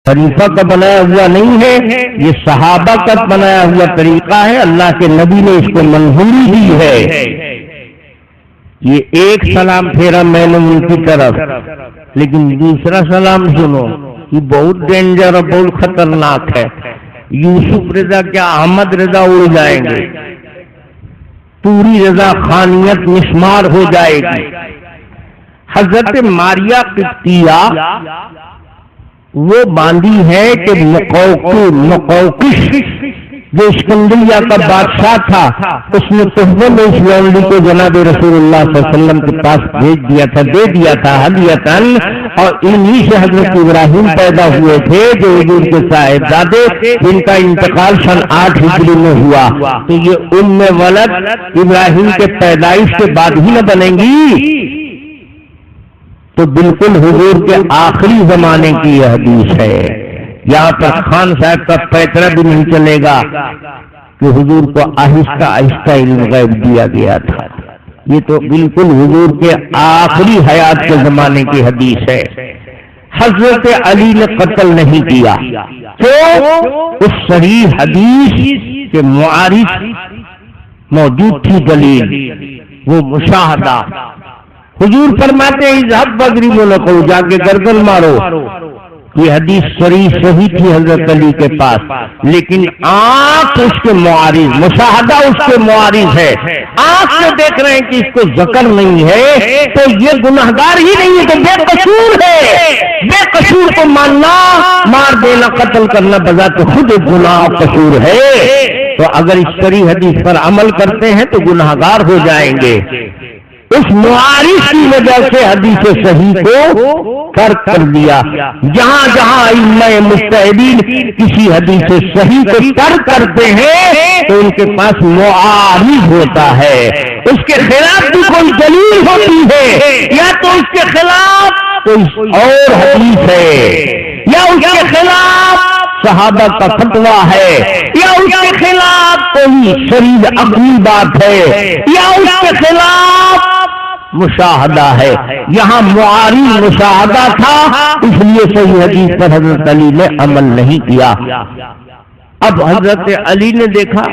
خلیفہ کا بنایا ہوا نہیں ہے، یہ صحابہ کا بنایا ہوا طریقہ ہے، اللہ کے نبی نے اس کو منظوری دی ہے۔ یہ ایک سلام پھیرا میں نے ان کی طرف، لیکن دوسرا سلام سنو، یہ بہت ڈینجر اور بہت خطرناک ہے۔ یوسف رضا کیا احمد رضا اڑ جائیں گے، پوری رضا خانیت مسمار ہو جائے گی۔ حضرت ماریہ قبطیہ وہ باندھی ہے کہ مقوقش جو اسکندریہ کا بادشاہ تھا، اس نے تحفے میں اس لونڈی کو جناب رسول اللہ صلی اللہ علیہ وسلم کے پاس بھیج دیا تھا، دے دیا تھا ہدیۃً، اور انہی سے حضرت ابراہیم پیدا ہوئے تھے جو حضور کے صاحبزادے، جن کا انتقال سن 8 ہجری میں ہوا۔ تو یہ ام ولد ابراہیم کے پیدائش کے بعد ہی نہ بنیں گی، تو بالکل حضور کے آخری زمانے کی یہ حدیث ہے۔ یہاں پر خان صاحب کا پیترا بھی نہیں چلے گا کہ حضور کو آہستہ آہستہ علم غیب دیا گیا تھا، یہ تو بالکل حضور کے آخری حیات کے زمانے کی حدیث ہے۔ حضرت علی نے قتل نہیں کیا، تو اس صحیح حدیث کے معارض موجود تھی دلیل، وہ مشاہدہ۔ حضور فرماتے ہیں اذهب واضرب له، جا کے گردن مارو۔ یہ حدیث صحیح تھی حضرت علی کے پاس، لیکن آنکھ اس کے معارض، مشاہدہ اس کے معارض ہے۔ آنکھ سے دیکھ رہے ہیں کہ اس کو ذکر نہیں ہے، تو یہ گناہگار ہی نہیں ہے، تو بے قصور ہے۔ بے قصور کو ماننا، مار دینا، قتل کرنا بذات خود گناہ و قصور ہے۔ تو اگر اس صحیح حدیث پر عمل کرتے ہیں تو گناہگار ہو جائیں گے۔ اس معارض کی وجہ سے حدیث صحیح کو ترک کر دیا۔ جہاں جہاں ائمہ مجتہدین کسی حدیث صحیح کو ترک کرتے ہیں تو ان کے پاس معارض ہوتا ہے، اس کے خلاف بھی کوئی دلیل ہوتی ہے، یا تو اس کے خلاف کوئی اور حدیث ہے، یا اس کے خلاف صحابہ کا فتویٰ ہے، یا اس کے خلاف کوئی شریع عقلی بات ہے، یا اس کے خلاف مشاہدہ ہے۔ یہاں معارض مشاہدہ تھا، اس لیے صحیح حدیث پر حضرت علی نے عمل نہیں کیا۔ اب حضرت علی نے دیکھا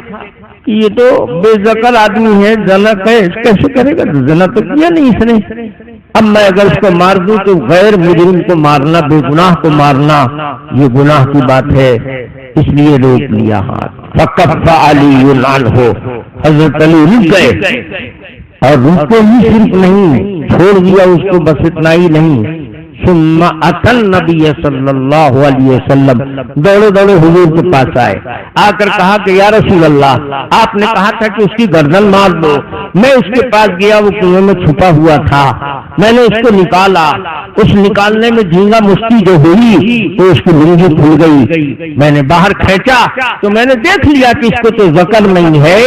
کہ یہ تو بے ذکر آدمی ہے، زنا کیسے کرے گا، زنا تو کیا نہیں اس نے، اب میں اگر اس کو مار دوں تو غیر مجرم کو مارنا، بے گناہ کو مارنا یہ گناہ کی بات ہے، اس لیے روک لیا ہاتھ۔ فکف علی عنہ، حضرت علی رک گئے، اور رکے ہی صرف نہیں، چھوڑ دیا اس کو بس اتنا ہی نہیں، ثم اتى النبی صلی اللہ علیہ وسلم، دوڑے دوڑے حضور کے پاس آئے، آ کر کہا کہ یا رسول اللہ، آپ نے کہا تھا کہ اس کی گردن مار دو، میں اس کے پاس گیا، وہ کنویں میں چھپا ہوا تھا، میں نے اس کو نکالا، اس نکالنے میں جھینگا مستی جو ہوئی تو اس کی لنگی کھل گئی، میں نے باہر کھینچا تو میں نے دیکھ لیا کہ اس کو تو ذکر نہیں ہے،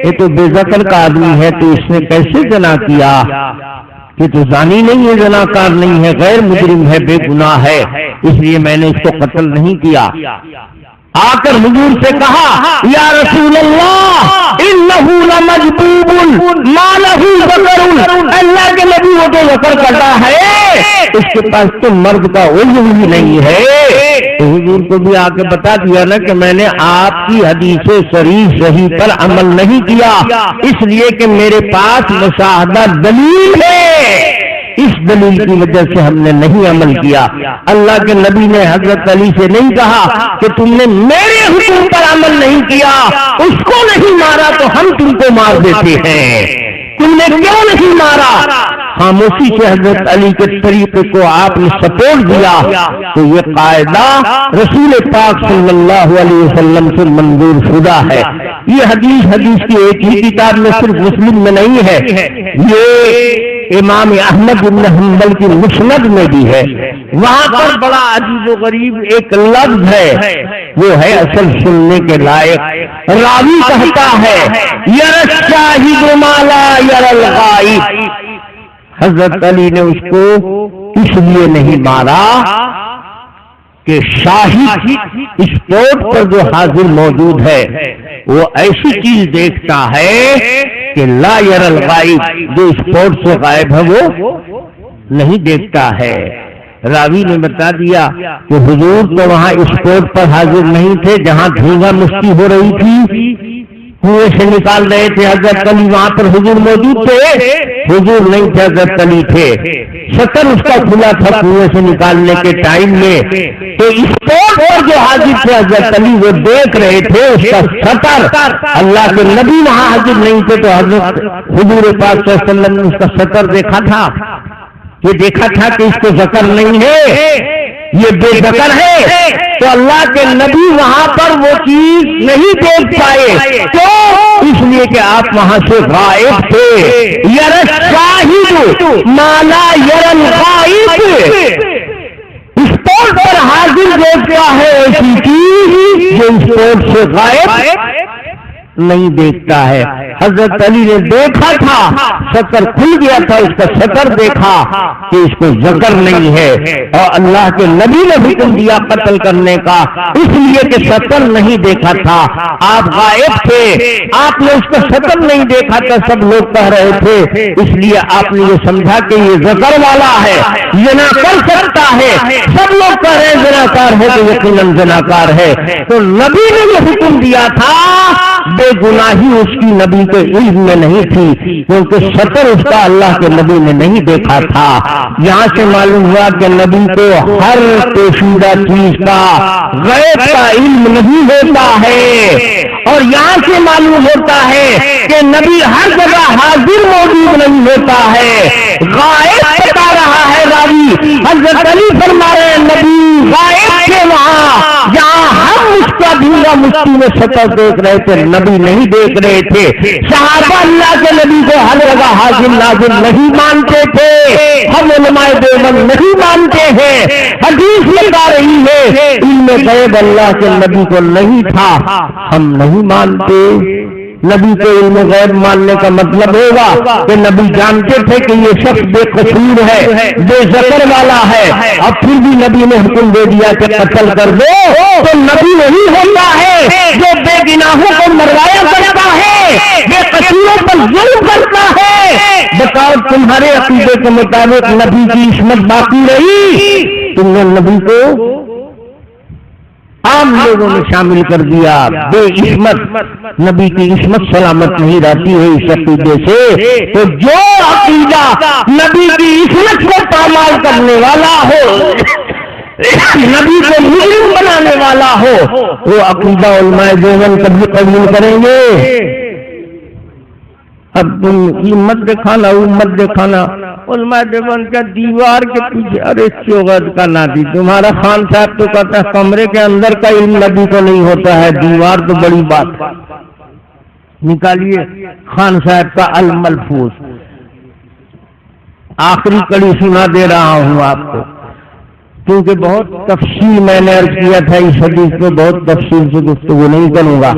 یہ تو بے ذکر کا آدمی ہے، تو اس نے کیسے زنا کیا، یہ تو زانی نہیں ہے، زناکار نہیں ہے، غیر مجرم ہے، بے گناہ ہے، اس لیے میں نے اس کو قتل نہیں کیا۔ آ کر حضور سے کہا یا رسول اللہ انہو لمجبوب ما لہ ذکر، اللہ کے نبی وہ تو ذکر کرتا ہے، اس کے پاس تو مرد کا عضو بھی نہیں ہے۔ تو حضور کو بھی آ کے بتا دیا نا کہ میں نے آپ کی حدیث صحیح پر عمل نہیں کیا، اس لیے کہ میرے پاس مشاہدہ دلیل ہے، اس دلیل کی وجہ سے ہم نے نہیں عمل کیا۔ اللہ کے نبی نے حضرت علی سے نہیں کہا کہ تم نے میرے حکم پر عمل نہیں کیا، اس کو نہیں مارا تو ہم تم کو مار دیتے ہیں، تم نے کیوں نہیں مارا؟ خاموشی سے حضرت علی کے طریقے کو آپ نے سپورٹ دیا، تو یہ قاعدہ رسول پاک صلی اللہ علیہ وسلم سے منظور شدہ ہے۔ یہ حدیث کی ایک ہی کتاب میں، صرف مسلم میں نہیں ہے، یہ امام احمد بن حنبل کی مسند میں بھی ہے۔ وہاں پر بڑا عجیب و غریب ایک لفظ ہے، وہ ہے اصل سننے کے لائق۔ راوی کہتا ہے یری الشاہد ما لا یری الغائب، حضرت علی نے اس کو اس لیے نہیں مارا کہ شاہد اسپورٹ پر جو حاضر موجود ہے وہ ایسی چیز دیکھتا ہے کہ لا یری الغائب، جو اسپورٹ سے غائب ہے وہ نہیں دیکھتا ہے۔ راوی نے بتا دیا کہ حضور تو وہاں اسپورٹ پر حاضر نہیں تھے جہاں دھینگا مستی ہو رہی تھی، کنویں سے نکال رہے تھے حضرت علی، وہاں پر حضور موجود تھے؟ حضور نہیں تھے، حضرت علی تھے۔ شطر اس کا کھلا تھا کنویں سے نکالنے کے ٹائم میں، تو اسپورٹ پر جو حاضر تھے حضرت علی وہ دیکھ رہے تھے اس کا شطر، اللہ کے نبی وہاں حاضر نہیں تھے تو حضرت حضور پاک صلی اللہ علیہ وسلم نے اس کا شطر دیکھا تھا، یہ دیکھا تھا کہ اس کو ذکر نہیں ہے، یہ بے ذکر ہے، تو اللہ کے نبی وہاں پر وہ چیز نہیں دیکھ پائے، کیوں؟ اس لیے کہ آپ وہاں سے غائب تھے۔ یر الشاہد ما لا یر الغائب، اسپورٹ پر حاضر دیکھتا ہے ایسی چیز جو اسپورٹ سے غائب نہیں دیکھتا ہے۔ حضرت علی نے دیکھا تھا، شطر کھل گیا تھا، اس کا شطر دیکھا کہ اس کو ذکر نہیں ہے، اور اللہ کے نبی نے حکم دیا قتل کرنے کا، اس لیے کہ شطر نہیں دیکھا تھا، آپ غائب تھے، آپ نے اس کا شطر نہیں دیکھا تھا، سب لوگ کہہ رہے تھے، اس لیے آپ نے یہ سمجھا کہ یہ ذکر والا ہے، زنا کر سکتا ہے، سب لوگ کہہ رہے ہیں زناکار ہے تو یقیناً زناکار ہے، تو نبی نے یہ حکم دیا تھا، بے گناہی اس کی نبی کے علم میں نہیں تھی، کیونکہ شطر اس کا اللہ کے نبی نے نہیں دیکھا تھا۔ یہاں سے معلوم ہوا کہ نبی کو ہر پوشیدہ چیز کا غیب کا علم نہیں ہوتا ہے، اور یہاں سے معلوم ہوتا ہے کہ نبی ہر جگہ حاضر موجود نہیں ہوتا ہے، غائب بتا رہا ہے راوی، حضرت علی فرما رہے ہیں نبی غائب تھے وہاں جہاں ہم اس کا دھینگا مستی میں شطر دیکھ رہے تھے، نبی نہیں دیکھ رہے تھے۔ صحابہ اللہ کے نبی کو ہر جگہ حاضر ناظر نہیں مانتے تھے، ہم علماء دیوبند نہیں مانتے ہیں، حدیث بتا رہی ہے علم غیب اللہ کے نبی کو نہیں تھا، ہم نہیں مانتے۔ نبی کو علم غیب ماننے کا مطلب ہوگا کہ نبی جانتے تھے کہ یہ شخص بے قصور ہے، بے ذکر والا ہے، اب پھر بھی نبی نے حکم دے دیا کہ قتل کر دو، تو نبی وہی ہوتا ہے جو بے گناہوں کو مروایا کرتا ہے، بے قصوروں پر ظلم کرتا ہے۔ بتاؤ تمہارے عقیدے کے مطابق نبی کی عصمت باقی رہی؟ تم نے نبی کو عام لوگوں نے شامل کر دیا، بے عصمت، نبی کی عصمت سلامت نہیں رہتی ہے اس عقیدے سے۔ تو جو عقیدہ نبی کی عصمت کو پامال کرنے والا ہو، نبی کو مجرم بنانے والا ہو، وہ عقیدہ علماء دیوبند کبھی قبول کریں گے؟ اب تم یہ مت دکھانا، وہ مت دکھانا، علماء دیوبند کا دیوار کے پیچھے، ارے چوغت کا نادی، تمہارا خان صاحب تو کہتا ہے کمرے کے اندر کا علم نبی کو نہیں ہوتا ہے، دیوار تو بڑی بات۔ نکالیے خان صاحب کا الملفوظ، آخری کڑی سنا دے رہا ہوں آپ کو، کیونکہ بہت تفصیل میں نے عرض کیا تھا اس حدیث میں، بہت تفصیل سے گفتگو نہیں کروں گا۔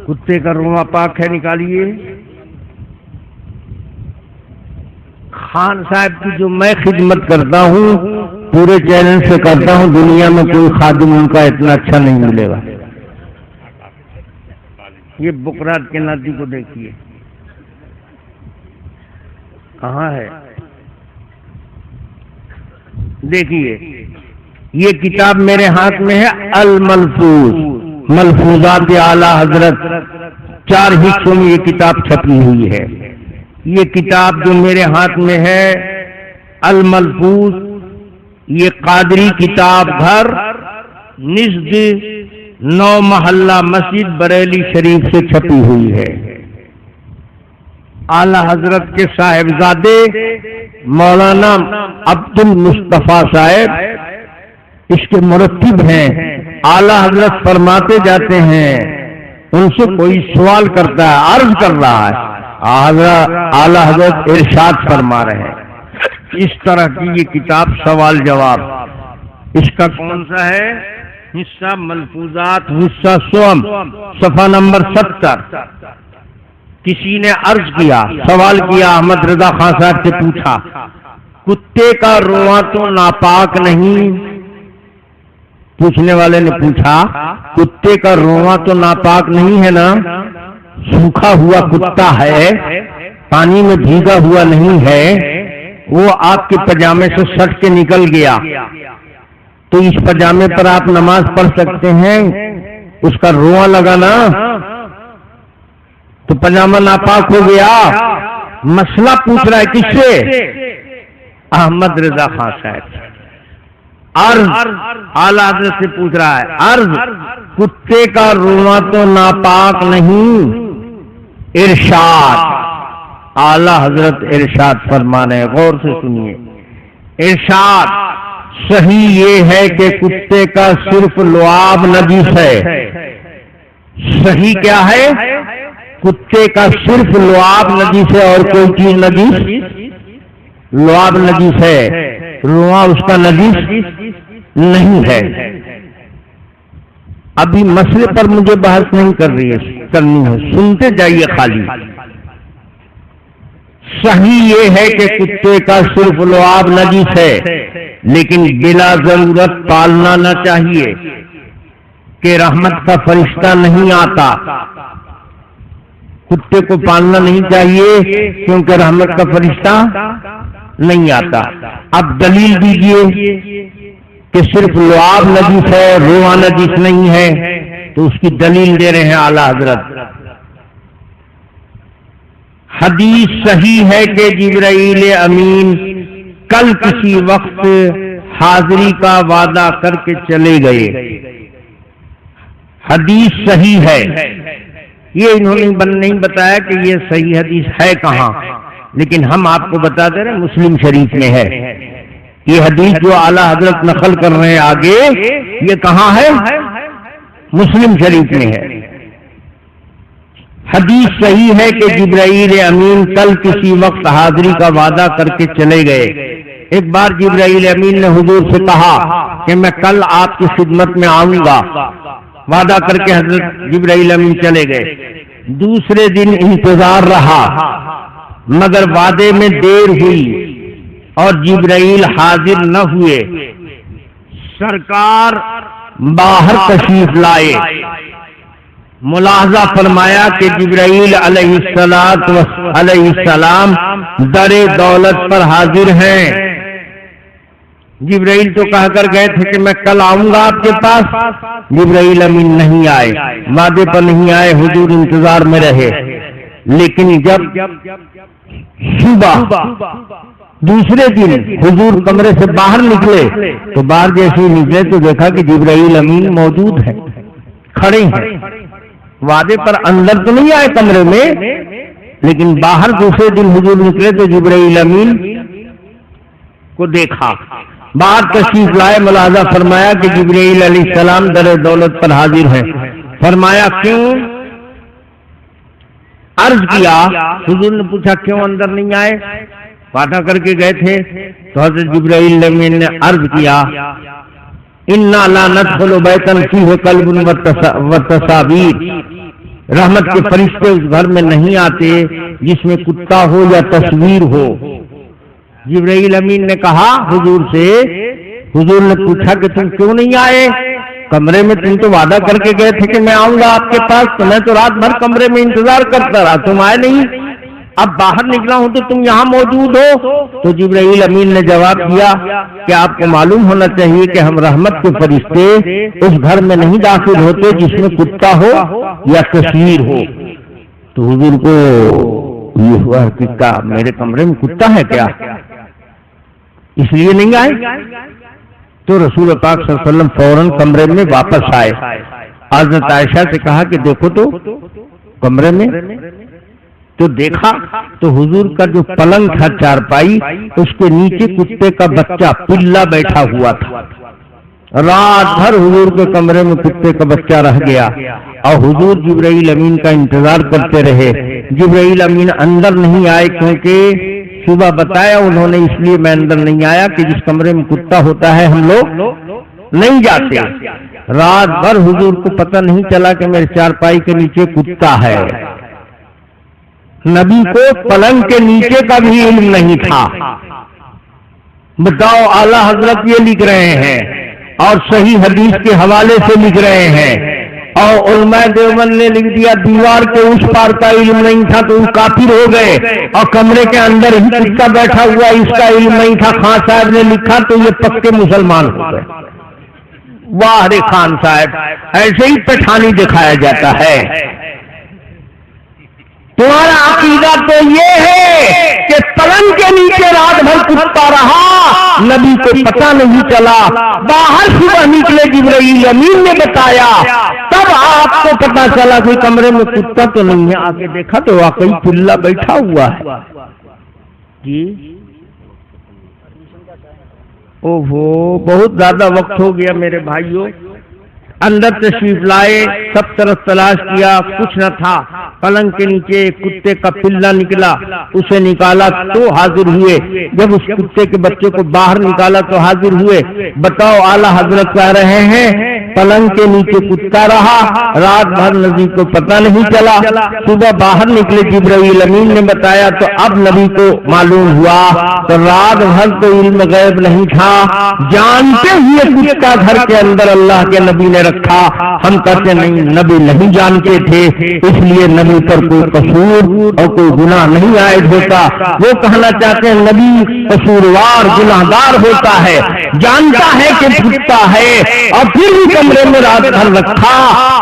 کتے کا رواں پاک ہے، نکالیے۔ خان صاحب کی جو میں خدمت کرتا ہوں پورے چینل سے کرتا ہوں، دنیا میں کوئی خادم ان کا اتنا اچھا نہیں ملے گا۔ یہ بکرات کے نادی کو دیکھیے کہاں ہے، دیکھیے یہ کتاب میرے ہاتھ میں ہے، الملفوظ، ملفوظات اعلیٰ حضرت، 4 حصوں میں یہ کتاب چھپی ہوئی ہے۔ یہ کتاب جو میرے ہاتھ میں ہے الملفوظ، یہ قادری کتاب گھر نزد 9 محلہ مسجد بریلی شریف سے چھپی ہوئی ہے۔ اعلیٰ حضرت کے صاحبزادے مولانا عبد المصطفیٰ صاحب اس کے مرتب ہیں۔ اعلیٰ حضرت فرماتے جاتے ہیں، ان سے کوئی سوال کرتا ہے، عرض کر رہا ہے، اعلیٰ حضرت ارشاد فرما رہے ہیں۔ اس طرح کی یہ کتاب سوال جواب، اس کا کون سا ہے حصہ؟ ملفوظات حصہ سوم، صفحہ نمبر 70۔ کسی نے عرض کیا، سوال کیا، احمد رضا خان صاحب سے پوچھا، کتے کا رواں تو ناپاک نہیں؟ پوچھنے والے نے پوچھا کتے کا رواں تو ناپاک نہیں ہے نا؟ سوکھا ہوا کتا ہے، پانی میں بھیگا ہوا نہیں ہے، وہ آپ کے پجامے سے سٹ کے نکل گیا، تو اس پجامے پر آپ نماز پڑھ سکتے ہیں؟ اس کا رواں لگا نا، تو پجامہ ناپاک ہو گیا۔ مسئلہ پوچھ رہا ہے کس سے؟ احمد رضا خان صاحب۔ عرض اعلیٰ حضرت سے پوچھ رہا ہے، عرض کتے کا رواں تو ناپاک نہیں، ارشاد اعلیٰ حضرت ارشاد فرمانے، غور سے سنیے، ارشاد صحیح یہ ہے کہ کتے کا صرف لعاب نجس ہے۔ صحیح کیا ہے؟ کتے کا صرف لعاب نجس ہے، اور کوئی چیز نجس؟ لعاب نجس ہے، رواں اس کا نجس نہیں ہے۔ ابھی مسئلے پر مجھے بحث نہیں کرنی ہے، سنتے جائیے خالی۔ صحیح یہ ہے کہ کتے کا صرف لعاب نجس ہے، لیکن بلا ضرورت پالنا نہ چاہیے کہ رحمت کا فرشتہ نہیں آتا۔ کتے کو پالنا نہیں چاہیے کیونکہ رحمت کا فرشتہ نہیں آتا۔ اب دلیل دیجئے کہ صرف لعاب نجس ہے، رواں نجس نہیں ہے، تو اس کی دلیل دے رہے ہیں اعلیٰ حضرت۔ حدیث صحیح ہے کہ جبرائیل امین کل کسی وقت حاضری کا وعدہ کر کے چلے گئے۔ حدیث صحیح ہے، یہ انہوں نے نہیں بتایا کہ یہ صحیح حدیث ہے کہاں، لیکن ہم آپ کو بتا دے رہے ہیں مسلم شریف میں ہے یہ حدیث جو اعلیٰ حضرت نقل کر رہے ہیں آگے، یہ کہاں ہے؟ مسلم شریف میں ہے۔ حدیث صحیح ہے کہ جبرائیل امین کل کسی وقت حاضری کا وعدہ کر کے چلے گئے۔ ایک بار جبرائیل امین نے حضور سے کہا کہ میں کل آپ کی خدمت میں آؤں گا، وعدہ کر کے حضرت جبرائیل امین چلے گئے۔ دوسرے دن انتظار رہا مگر وعدے میں دیر ہوئی اور جبرائیل حاضر نہ ہوئے۔ سرکار باہر تشریف لائے، ملاحظہ فرمایا کہ جبرائیل علیہ السلام در دولت پر حاضر ہیں۔ جبرائیل تو کہہ کر گئے تھے کہ میں کل آؤں گا آپ کے پاس، جبرائیل امین نہیں آئے، وعدے پر نہیں آئے، حضور انتظار میں رہے۔ لیکن جب صبح دوسرے دن حضور کمرے سے باہر نکلے تو باہر جیسے نکلے تو دیکھا کہ جبرائیل امین موجود ہے، کھڑے ہیں۔ وعدے پر اندر تو نہیں آئے کمرے میں، لیکن باہر دوسرے دن حضور نکلے تو جبرائیل امین کو دیکھا، باہر تشریف لائے، ملاحظہ فرمایا کہ جبرائیل علیہ السلام در دولت پر حاضر ہیں۔ فرمایا کیوں؟ عرض کیا، حضور نے پوچھا کیوں اندر نہیں آئے؟ وعدہ کر کے گئے تھے۔ تو حضرت جبرائیل امین نے عرض کیا، اِنَّا لَا نَدْخُلُ بَيْتًا فِيهِ كَلْبٌ وَتَصَابِيرٌ، رحمت کے فرشتے اس گھر میں نہیں آتے جس میں کتا ہو یا تصویر ہو۔ جبرائیل امین نے کہا حضور سے، حضور نے پوچھا کہ تم کیوں نہیں آئے کمرے میں؟ تم تو وعدہ کر کے گئے تھے کہ میں آؤں گا آپ کے پاس، تو میں تو رات بھر کمرے میں انتظار کرتا رہا، تم آئے نہیں، اب باہر نکلا ہوں تو تم یہاں موجود ہو۔ تو جبرائیل امین نے جواب دیا کہ آپ کو معلوم ہونا چاہیے کہ ہم رحمت کے فرشتے اس گھر میں نہیں داخل ہوتے جس میں کتا ہو یا تصویر ہو۔ تو حضور کو یہ ہوا کہ کیا میرے کمرے میں کتا ہے کیا، اس لیے نہیں آئے؟ تو رسول پاک صلی اللہ علیہ وسلم فوراً کمرے میں واپس آئے، حضرت عائشہ سے کہا کہ دیکھو تو کمرے میں، تو دیکھا تو حضور کا جو پلنگ تھا چارپائی، اس کے نیچے کتے کا بچہ پلا بیٹھا ہوا تھا۔ رات بھر حضور کے کمرے میں کتے کا بچہ رہ گیا اور حضور جبرائیل امین کا انتظار کرتے رہے۔ جبرائیل امین اندر نہیں آئے کیونکہ صبح بتایا انہوں نے، اس لیے میں اندر نہیں آیا کہ جس کمرے میں کتا ہوتا ہے ہم لوگ نہیں جاتے۔ رات بھر حضور کو پتہ نہیں چلا کہ میرے چارپائی کے نیچے کتا ہے۔ نبی کو پلنگ کے نیچے کا بھی علم نہیں تھا۔ بتاؤ، اعلیٰ حضرت یہ لکھ رہے ہیں اور صحیح حدیث کے حوالے سے لکھ رہے ہیں اور علماء دیوبند نے لکھ دیا دیوار کے اس پار کا علم نہیں تھا تو وہ کافر ہو گئے، اور کمرے کے اندر ہی کتا بیٹھا ہوا اس کا علم نہیں تھا، خان صاحب نے لکھا تو یہ پکے مسلمان ہو گئے۔ واہ رے خان صاحب، ایسے ہی پٹھانی دکھایا جاتا ہے۔ تمہارا عقیدہ تو یہ ہے کہ پلنگ کے نیچے رات بھر کتا رہا، نبی کو پتہ نہیں چلا، باہر صبح نکلے جبرائیل امین نے بتایا، تب آپ کو پتہ چلا کہ کمرے میں کتا تو نہیں ہے، آگے دیکھا تو واقعی چلہ بیٹھا ہوا ہے۔ جی اوہو، بہت زیادہ وقت ہو گیا میرے بھائیوں۔ اندر تشریف لائے، سب طرف تلاش کیا، کچھ نہ تھا۔ پلنگ کے نیچے کتے کا پلہ نکلا، اسے نکالا تو حاضر ہوئے۔ جب اس کتے کے بچے کو باہر نکالا تو حاضر ہوئے۔ بتاؤ اعلیٰ حضرت کہہ رہے ہیں پلنگ کے نیچے کتا رہا، رات بھر نبی کو پتہ نہیں چلا، صبح باہر نکلے جبرائیل امین نے بتایا تو اب نبی کو معلوم ہوا۔ تو رات بھر تو علم غیب نہیں تھا، جانتے ہوئے کتا گھر کے اندر اللہ کے نبی نے رکھا۔ ہم کہتے نہیں، نبی نہیں جانتے تھے، اس لیے نبی پر کوئی قصور اور کوئی گناہ نہیں عائد ہوتا۔ وہ کہنا چاہتے ہیں نبی قصوروار گناہگار ہوتا ہے، جانتا ہے کہ کتا ہے اور پھر بھی کمرے میں رات بھر رکھا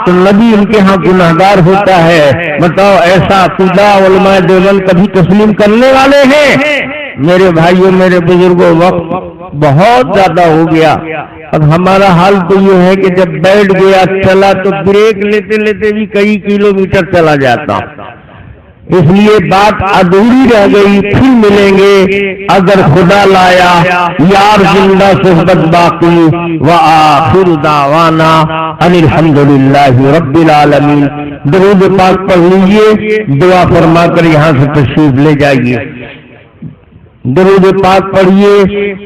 تو نبی ان کے ہاں گناہگار ہوتا ہے۔ بتاؤ ایسا عقیدہ علماء دیوبند کبھی تسلیم کرنے والے ہیں؟ میرے بھائیوں، میرے بزرگوں، وقت بہت زیادہ ہو گیا۔ اب ہمارا حال تو یہ ہے کہ جب بیٹھ گیا چلا تو بریک لیتے لیتے بھی کئی کلومیٹر چلا جاتا، اس لیے بات ادھوری رہ گئی۔ پھر ملیں گے اگر خدا لایا، یار زندہ صحبت باقی، وآخر دعوانا ان الحمدللہ رب العالمین۔ درود پاک پڑھ لیجئے، دعا فرما کر یہاں سے تشریف لے جائیے۔ درود پاک پڑھیے۔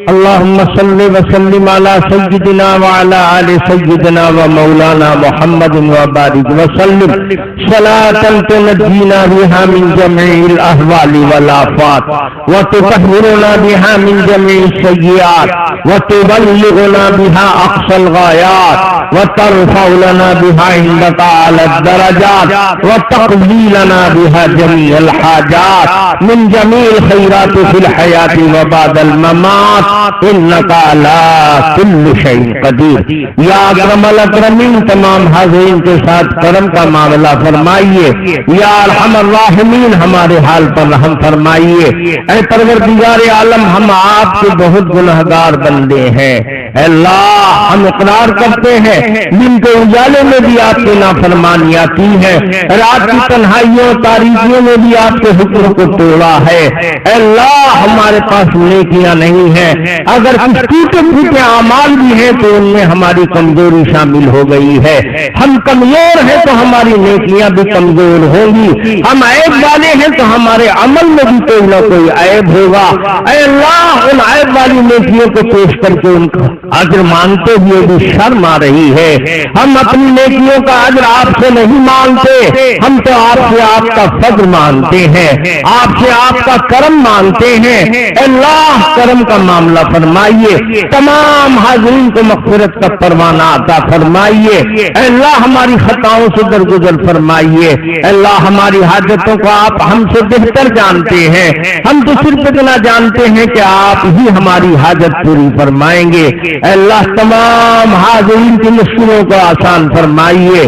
اللہم صلی وسلم علی سیدنا وعلی آل سیدنا و مولانا محمد وبارک وسلم صلاۃ تنجینا بها من جميع الاحوال والآفات وتطهرنا بها من جميع السیئات وتبلغنا بها اقصى الغایات وترفع لنا بها عندك اعلى الدرجات وتقضي لنا بها جميع الحاجات من جميع الخيرات في الحياة وبعد الممات انك على كل شيء قدیر۔ یا اکرم الاکرمین، تمام حاضرین کے ساتھ کرم کا معاملہ فرمائیے۔ یا ارحم الراحمین، ہمارے حال پر رحم فرمائیے۔ اے پروردگار عالم، ہم آپ کے بہت گنہگار بندے ہیں۔ اے اللہ، ہم اقرار کرتے ہیں دن کے اجالے میں بھی آپ کی نافرمانیاں کی ہیں، رات کی تنہائیوں تاریکیوں میں بھی آپ کے حکم کو توڑا ہے۔ اے اللہ، ہمارے پاس نیکیاں نہیں ہیں، اگر کچھ ٹوٹے پھوٹے اعمال بھی ہیں تو ان میں ہماری کمزوری شامل ہو گئی ہے۔ ہم کمزور ہیں تو ہماری نیکیاں بھی کمزور ہوں گی، ہم عیب والے ہیں تو ہمارے عمل میں بھی کوئی نہ کوئی عیب ہوگا۔ اے اللہ، ان عیب والی نیکیوں کو پیش کر کے ان کا اجر مانتے ہوئے بھی شرم آ رہی ہے۔ ہم اپنی نیکیوں کا اجر آپ سے نہیں مانتے، ہم تو آپ سے آپ کا فضل مانتے ہیں، آپ سے آپ کا کرم مانتے ہیں۔ اللہ، کرم کا معاملہ فرمائیے، تمام حاضرین کو مغفرت کا پروانہ عطا فرمائیے۔ اے اللہ، ہماری خطاؤں سے درگزر فرمائیے۔ اے اللہ، ہماری حاجتوں کو آپ ہم سے بہتر جانتے ہیں، ہم تو صرف اتنا جانتے ہیں کہ آپ ہی ہماری حاجت پوری فرمائیں گے۔ اے اللہ، تمام حاضرین کی مشکلوں کو آسان فرمائیے۔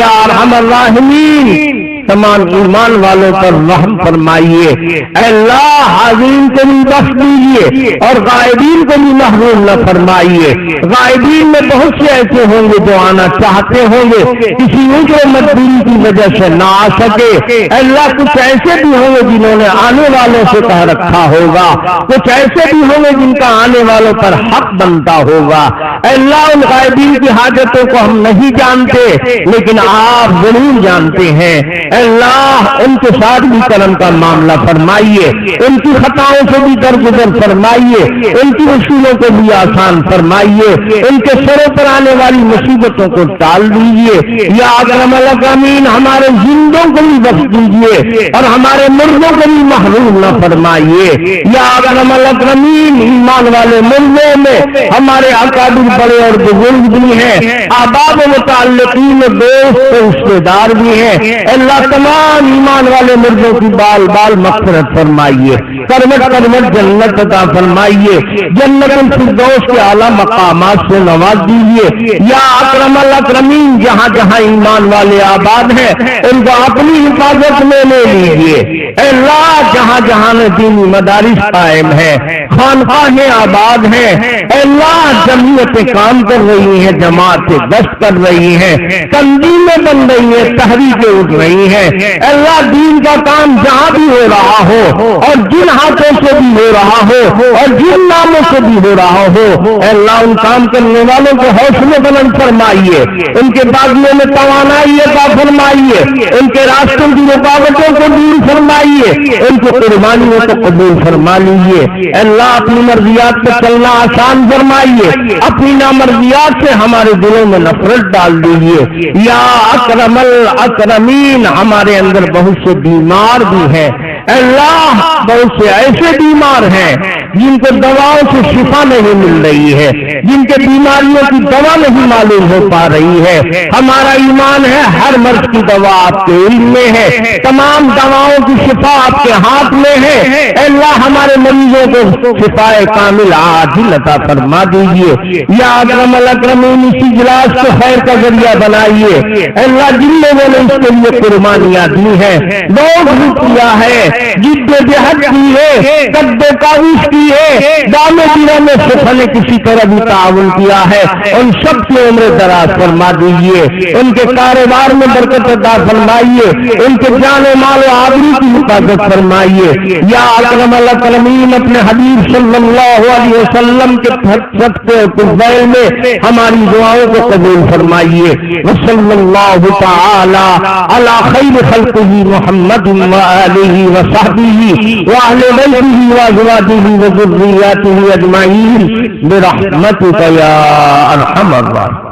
یا ارحم الراحمین، تمام ایمان والوں پر رحم فرمائیے۔ اے اللہ، حاضرین کو بھی بخش دیجیے اور غائبین کو بھی محروم نہ فرمائیے۔ غائبین میں بہت سے ایسے ہوں گے جو آنا چاہتے ہوں گے، کسی عذر مجبوری کی وجہ سے نہ آ سکے۔ اے اللہ، کچھ ایسے بھی ہوں گے جنہوں نے آنے والوں سے کہہ رکھا ہوگا، کچھ ایسے بھی ہوں گے جن کا آنے والوں پر حق بنتا ہوگا۔ اے اللہ، ان غائبین کی حاجتوں کو ہم نہیں جانتے لیکن آپ ضرور جانتے ہیں۔ اللہ ان کے ساتھ بھی کرم کا معاملہ فرمائیے، ان کی خطاؤں سے بھی درگزر فرمائیے، ان کی اصولوں کو بھی آسان فرمائیے، ان کے سروں پر آنے والی مصیبتوں کو ٹال دیجیے۔ یا اکرم الاکرمین ہمارے زندوں کو بھی بخش دیجیے اور ہمارے مردوں کو بھی محروم نہ فرمائیے۔ یا اکرم الاکرمین ایمان والے مردوں میں ہمارے اکابر بڑے اور بزرگ بھی ہیں، احباب و متعلقین دوست رشتے دار بھی ہیں۔ اللہ تمام ایمان والے مردوں کی بال بال مغفرت فرمائیے، کروٹ کروٹ جنت عطا فرمائیے، جنت الفردوس کے اعلیٰ مقامات سے نواز دیجیے۔ یا اکرم الاکرمین جہاں جہاں ایمان والے آباد ہیں ان کو اپنی حفاظت میں لے لیجیے۔ اے اللہ جہاں جہاں دینی مدارس قائم ہیں، خانقاہیں آباد ہیں، اے اللہ جمعیتیں کام کر رہی ہیں، جماعتیں گشت کر رہی ہیں، تنظیمیں بن رہی ہیں، تحریکیں اٹھ رہی ہیں، اے اللہ دین کا کام جہاں بھی ہو رہا ہو اور جن ہاتھوں سے بھی ہو رہا ہو اور جن ناموں سے بھی ہو رہا ہو، اے اللہ ان کام کرنے والوں کو حوصلے بلند فرمائیے، ان کے باغیوں میں توانائی عطا فرمائیے، ان کے راستوں کی رکاوٹوں کو دور فرمائیے، ان کی قربانیوں کو قبول فرما لیجیے۔ اللہ اپنی مرضیات پہ چلنا آسان فرمائیے، اپنی نامرضیات سے ہمارے دلوں میں نفرت ڈال دیجیے۔ یا اکرم الاکرمین ہمارے اندر بہت سے بیمار بھی ہیں، اللہ بہت سے ایسے بیمار ہیں جن کو دواؤں سے شفا نہیں مل رہی ہے، جن کے بیماریوں کی دوا نہیں معلوم ہو پا رہی ہے۔ ہمارا ایمان ہے ہر مرض کی دوا آپ کے علم میں ہے، تمام دواؤں کی شفا آپ کے ہاتھ میں ہے۔ اے اللہ ہمارے مریضوں کو شفا کامل عاجل عطا فرما دیجیے۔ یا اکرم الاکرمین اسی اجلاس کو خیر کا ذریعہ بنائیے۔ اے اللہ جن لوگوں نے اس کے لیے قربانیاں دی ہیں، بہت بھی کیا ہے، جد جہد کی ہے، قد کاوش کی ہے، دامے دنوں میں صفحہ نے کسی طرح بھی تعاون کیا ہے، ان سب کی عمر دراز فرما دیجیے، ان کے کاروبار میں برکت عطا فرمائیے، ان کے جان و مال و آبرو کی حفاظت فرمائیے۔ یا اکرم الاکرمین اپنے حبیب صلی اللہ علیہ وسلم کے صدقے قبیل میں ہماری دعاؤں کو قبول فرمائیے۔ وصلی اللہ تعالی علی خیر خلقہ محمد وآلہ وصحبہ وأہل بیتہ وازواجہ وذریاتہ اجمعین برحمتک یا ارحم الراحمین۔